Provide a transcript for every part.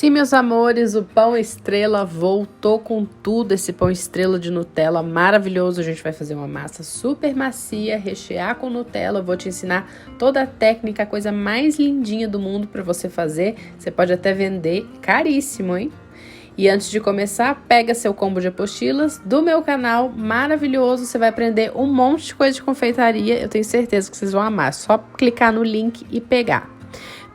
Sim, meus amores, o pão estrela voltou com tudo, esse pão estrela de Nutella maravilhoso. A gente vai fazer uma massa super macia, rechear com Nutella. Eu vou te ensinar toda a técnica, a coisa mais lindinha do mundo para você fazer. Você pode até vender caríssimo, hein? E antes de começar, pega seu combo de apostilas do meu canal, maravilhoso. Você vai aprender um monte de coisa de confeitaria. Eu tenho certeza que vocês vão amar. É só clicar no link e pegar.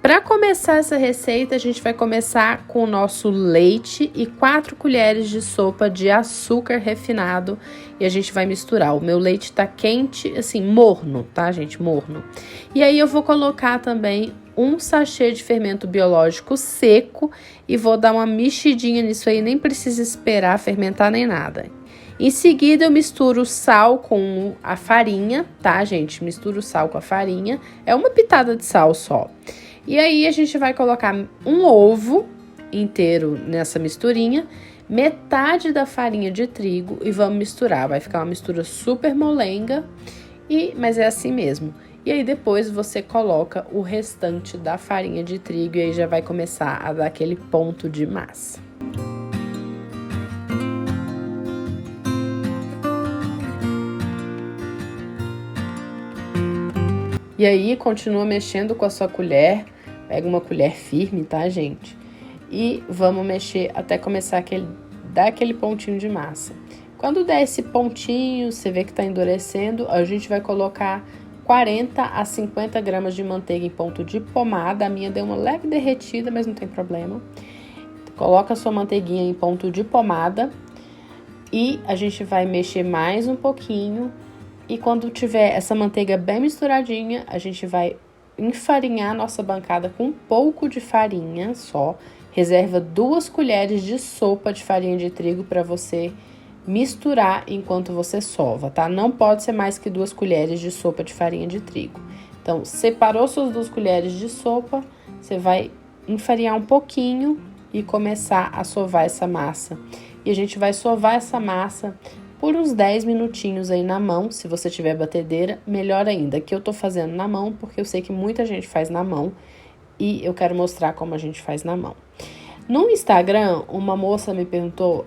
Para começar essa receita, a gente vai começar com o nosso leite e 4 colheres de sopa de açúcar refinado e a gente vai misturar. O meu leite tá quente, assim, morno, tá, gente? Morno. E aí eu vou colocar também um sachê de fermento biológico seco e vou dar uma mexidinha nisso aí, nem precisa esperar fermentar nem nada. Em seguida, eu misturo o sal com a farinha, tá, gente? Misturo o sal com a farinha, é uma pitada de sal só. E aí, a gente vai colocar um ovo inteiro nessa misturinha, metade da farinha de trigo e vamos misturar. Vai ficar uma mistura super molenga, mas é assim mesmo. E aí, depois você coloca o restante da farinha de trigo e aí já vai começar a dar aquele ponto de massa. E aí, continua mexendo com a sua colher. Pega uma colher firme, tá, gente? E vamos mexer até começar dar aquele pontinho de massa. Quando der esse pontinho, você vê que tá endurecendo, a gente vai colocar 40 a 50 gramas de manteiga em ponto de pomada. A minha deu uma leve derretida, mas não tem problema. Coloca a sua manteiguinha em ponto de pomada e a gente vai mexer mais um pouquinho. E quando tiver essa manteiga bem misturadinha, a gente vai enfarinhar a nossa bancada com um pouco de farinha só. Reserva 2 colheres de sopa de farinha de trigo para você misturar enquanto você sova, tá? Não pode ser mais que 2 colheres de sopa de farinha de trigo. Então, separou suas 2 colheres de sopa, você vai enfarinhar um pouquinho e começar a sovar essa massa. E a gente vai sovar essa massa por uns 10 minutinhos aí na mão. Se você tiver batedeira, melhor ainda. Aqui eu tô fazendo na mão, porque eu sei que muita gente faz na mão e eu quero mostrar como a gente faz na mão. No Instagram, uma moça me perguntou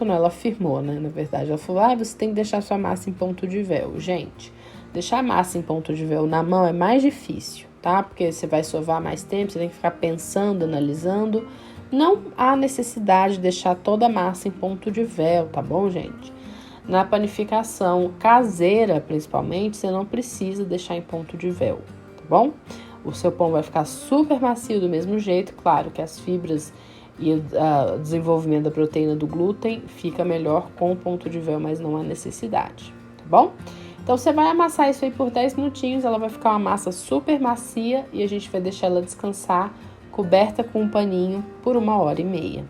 não, ela afirmou, né, na verdade. Ela falou, você tem que deixar sua massa em ponto de véu. Gente, deixar a massa em ponto de véu na mão é mais difícil, tá? Porque você vai sovar mais tempo, você tem que ficar pensando, analisando. Não há necessidade de deixar toda a massa em ponto de véu, tá bom, gente? Na panificação caseira, principalmente, você não precisa deixar em ponto de véu, tá bom? O seu pão vai ficar super macio do mesmo jeito, claro que as fibras e o desenvolvimento da proteína do glúten fica melhor com o ponto de véu, mas não há necessidade, tá bom? Então, você vai amassar isso aí por 10 minutinhos, ela vai ficar uma massa super macia e a gente vai deixar ela descansar, coberta com um paninho, por 1h30.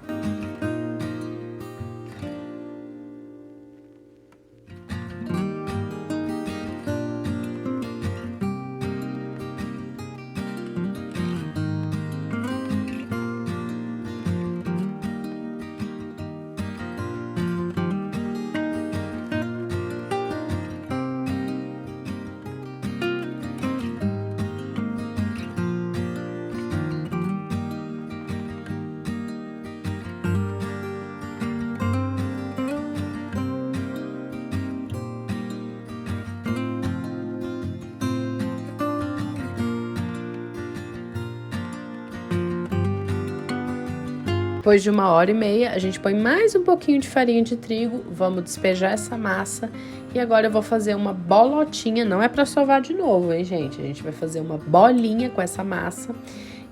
Depois de 1h30, a gente põe mais um pouquinho de farinha de trigo, vamos despejar essa massa e agora eu vou fazer uma bolotinha, não é para sovar de novo, hein, gente? A gente vai fazer uma bolinha com essa massa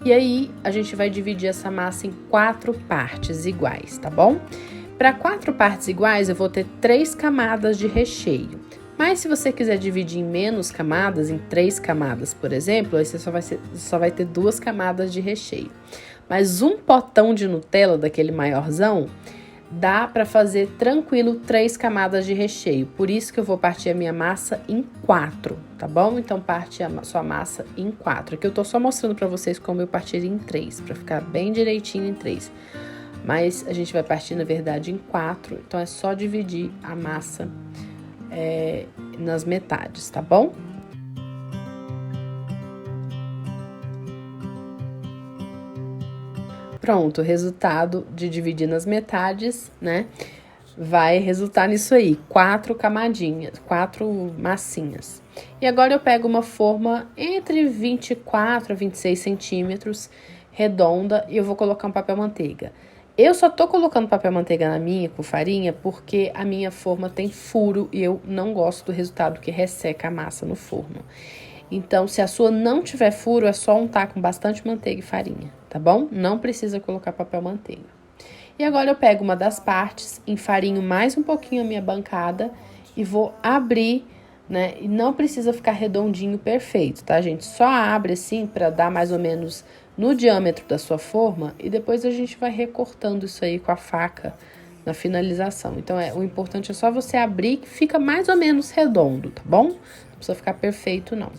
e aí a gente vai dividir essa massa em 4 partes iguais, tá bom? Para 4 partes iguais, eu vou ter 3 camadas de recheio. Mas se você quiser dividir em menos camadas, em 3 camadas, por exemplo, aí você só vai ter 2 camadas de recheio. Mas um potão de Nutella, daquele maiorzão, dá para fazer tranquilo 3 camadas de recheio. Por isso que eu vou partir a minha massa em 4, tá bom? Então, parte a sua massa em 4. Aqui eu tô só mostrando para vocês como eu partiria em 3, para ficar bem direitinho em 3. Mas a gente vai partir, na verdade, em 4. Então, é só dividir a massa nas metades, tá bom? pronto, o resultado de dividir nas metades, né? Vai resultar nisso aí, 4 camadinhas, 4 massinhas. E agora eu pego uma forma entre 24 a 26 centímetros, redonda, e eu vou colocar um papel manteiga. Eu só tô colocando papel manteiga na minha com farinha porque a minha forma tem furo e eu não gosto do resultado que resseca a massa no forno. Então, se a sua não tiver furo, é só untar com bastante manteiga e farinha, tá bom? Não precisa colocar papel manteiga. E agora eu pego uma das partes, enfarinho mais um pouquinho a minha bancada e vou abrir, né? E não precisa ficar redondinho perfeito, tá, gente? Só abre assim para dar mais ou menos no diâmetro da sua forma e depois a gente vai recortando isso aí com a faca na finalização. Então, o importante é só você abrir que fica mais ou menos redondo, tá bom? Não precisa ficar perfeito, não.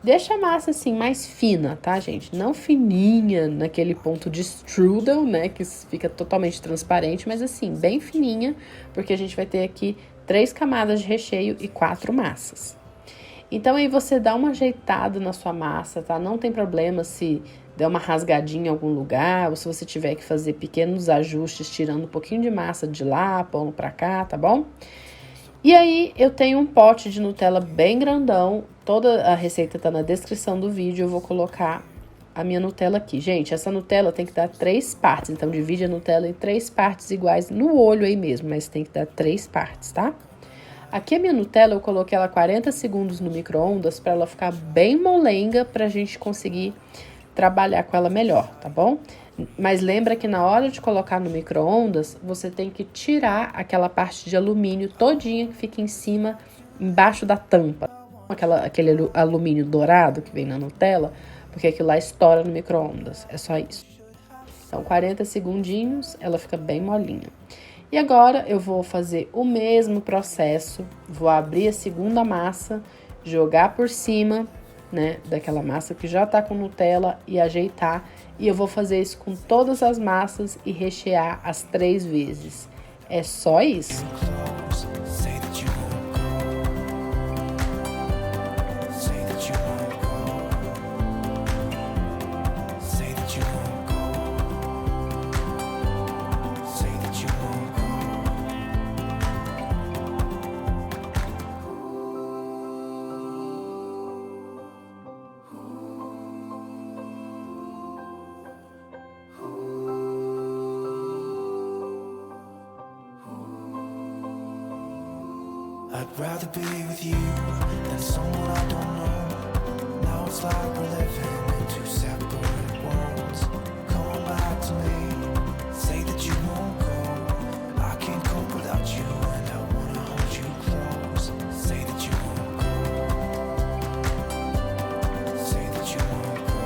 Deixa a massa assim mais fina, tá, gente? Não fininha naquele ponto de strudel, né? Que fica totalmente transparente, mas assim, bem fininha, porque a gente vai ter aqui 3 camadas de recheio e 4 massas. Então, aí você dá uma ajeitada na sua massa, tá? Não tem problema se der uma rasgadinha em algum lugar, ou se você tiver que fazer pequenos ajustes, tirando um pouquinho de massa de lá, pondo pra cá, tá bom? E aí, eu tenho um pote de Nutella bem grandão, toda a receita tá na descrição do vídeo, eu vou colocar a minha Nutella aqui. Gente, essa Nutella tem que dar 3 partes, então divide a Nutella em 3 partes iguais no olho aí mesmo, mas tem que dar 3 partes, tá? Aqui a minha Nutella, eu coloquei ela 40 segundos no micro-ondas para ela ficar bem molenga, pra gente conseguir trabalhar com ela melhor, tá bom? Mas lembra que na hora de colocar no micro-ondas, você tem que tirar aquela parte de alumínio todinha que fica em cima, embaixo da tampa. Aquele alumínio dourado que vem na Nutella, porque aquilo lá estoura no micro-ondas. É só isso. Então, 40 segundinhos, ela fica bem molinha. E agora, eu vou fazer o mesmo processo. Vou abrir a segunda massa, jogar por cima, né, daquela massa que já tá com Nutella e ajeitar. E eu vou fazer isso com todas as massas e rechear as 3 vezes. É só isso. I'd rather be with you than someone I don't know. Now it's like we're living in 2 separate worlds. Come back to me, say that you won't go. I can't cope without you and I wanna hold you close. Say that you won't go. Say that you won't go.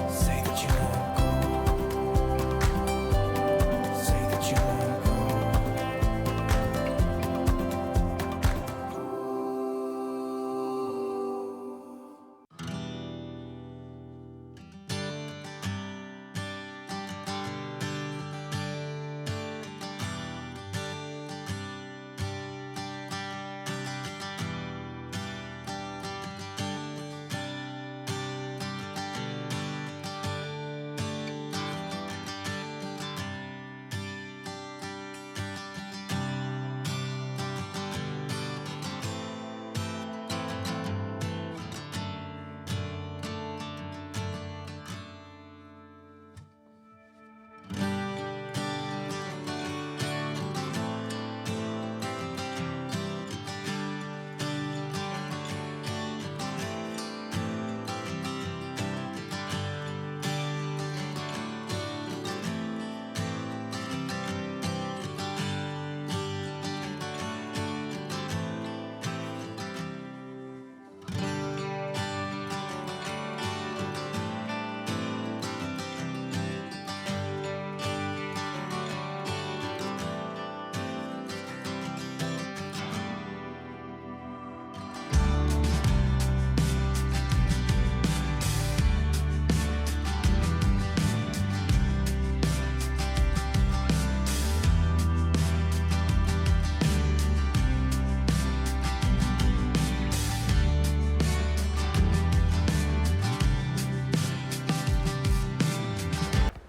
Say that you won't go. Say that you won't go.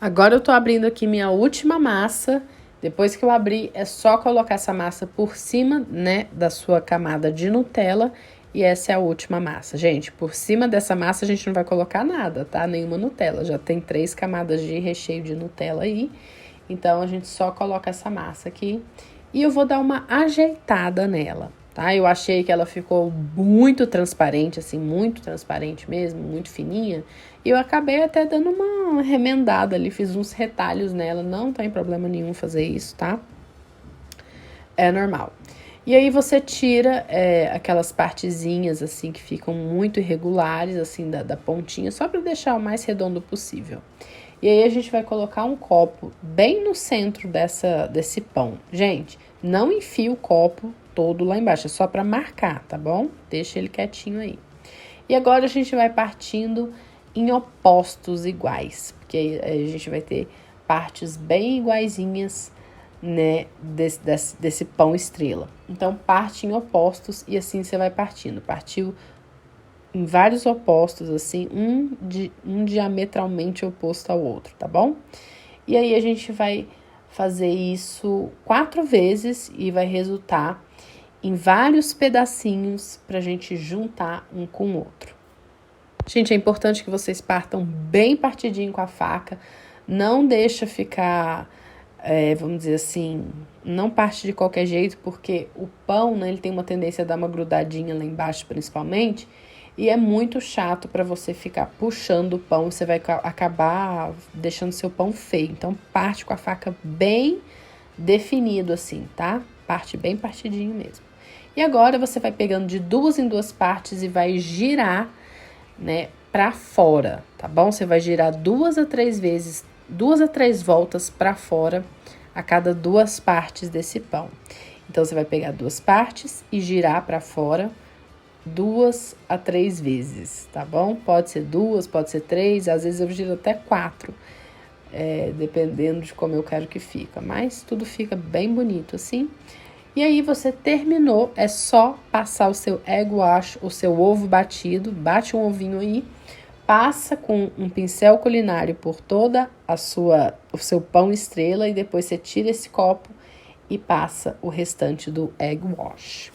Agora eu tô abrindo aqui minha última massa. Depois que eu abrir, é só colocar essa massa por cima, né, da sua camada de Nutella. E essa é a última massa. Gente, por cima dessa massa a gente não vai colocar nada, tá? Nenhuma Nutella. Já tem 3 camadas de recheio de Nutella aí. Então, a gente só coloca essa massa aqui. E eu vou dar uma ajeitada nela, tá? Eu achei que ela ficou muito transparente, assim, muito transparente mesmo, muito fininha. E eu acabei até dando uma remendada ali, fiz uns retalhos nela. Não tem problema nenhum fazer isso, tá? É normal. E aí você tira aquelas partezinhas assim que ficam muito irregulares, assim, da pontinha, só para deixar o mais redondo possível. E aí a gente vai colocar um copo bem no centro desse pão. Gente, não enfia o copo todo lá embaixo, é só para marcar, tá bom? Deixa ele quietinho aí. E agora a gente vai partindo em opostos iguais, porque aí a gente vai ter partes bem iguaizinhas, né, desse pão estrela. Então, parte em opostos e assim você vai partindo. Partiu em vários opostos, assim, um diametralmente oposto ao outro, tá bom? E aí, a gente vai fazer isso 4 vezes e vai resultar em vários pedacinhos pra gente juntar um com o outro. Gente, é importante que vocês partam bem partidinho com a faca. Não deixa ficar... vamos dizer assim, não parte de qualquer jeito, porque o pão, né, ele tem uma tendência a dar uma grudadinha lá embaixo, principalmente, e é muito chato para você ficar puxando o pão, você vai acabar deixando seu pão feio. Então, parte com a faca bem definido assim, tá? Parte bem partidinho mesmo. E agora, você vai pegando de 2 em 2 partes e vai girar, né, para fora, tá bom? Você vai girar 2 a 3 vezes, 2 a 3 voltas para fora a cada 2 partes desse pão. Então, você vai pegar 2 partes e girar para fora 2 a 3 vezes, tá bom? Pode ser 2, pode ser 3, às vezes eu giro até 4, dependendo de como eu quero que fica. Mas tudo fica bem bonito assim. E aí, você terminou, é só passar o seu egg wash, o seu ovo batido, bate um ovinho aí, passa com um pincel culinário por toda o seu pão estrela e depois você tira esse copo e passa o restante do egg wash.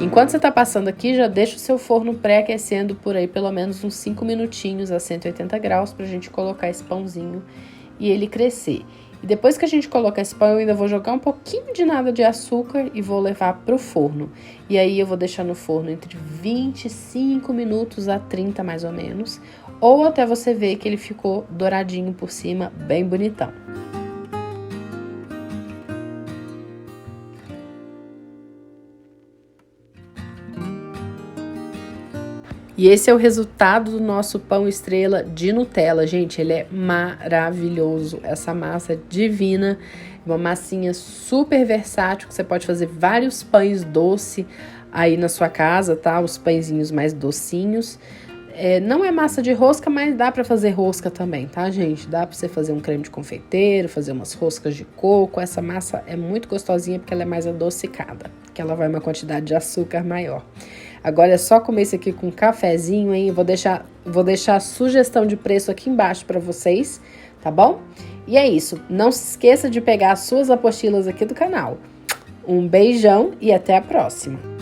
Enquanto você tá passando aqui, já deixa o seu forno pré-aquecendo por aí pelo menos uns 5 minutinhos a 180 graus pra gente colocar esse pãozinho e ele crescer. E depois que a gente colocar esse pão, eu ainda vou jogar um pouquinho de nada de açúcar e vou levar pro forno. E aí eu vou deixar no forno entre 25 minutos a 30 mais ou menos, ou até você ver que ele ficou douradinho por cima, bem bonitão. E esse é o resultado do nosso pão estrela de Nutella. Gente, ele é maravilhoso. Essa massa é divina. Uma massinha super versátil, que você pode fazer vários pães doce aí na sua casa, tá? Os pãezinhos mais docinhos. Não é massa de rosca, mas dá pra fazer rosca também, tá, gente? Dá pra você fazer um creme de confeiteiro, fazer umas roscas de coco. Essa massa é muito gostosinha porque ela é mais adocicada, que ela vai uma quantidade de açúcar maior. Agora é só comer isso aqui com um cafezinho, hein? Vou deixar a sugestão de preço aqui embaixo pra vocês, tá bom? E é isso. Não se esqueça de pegar as suas apostilas aqui do canal. Um beijão e até a próxima!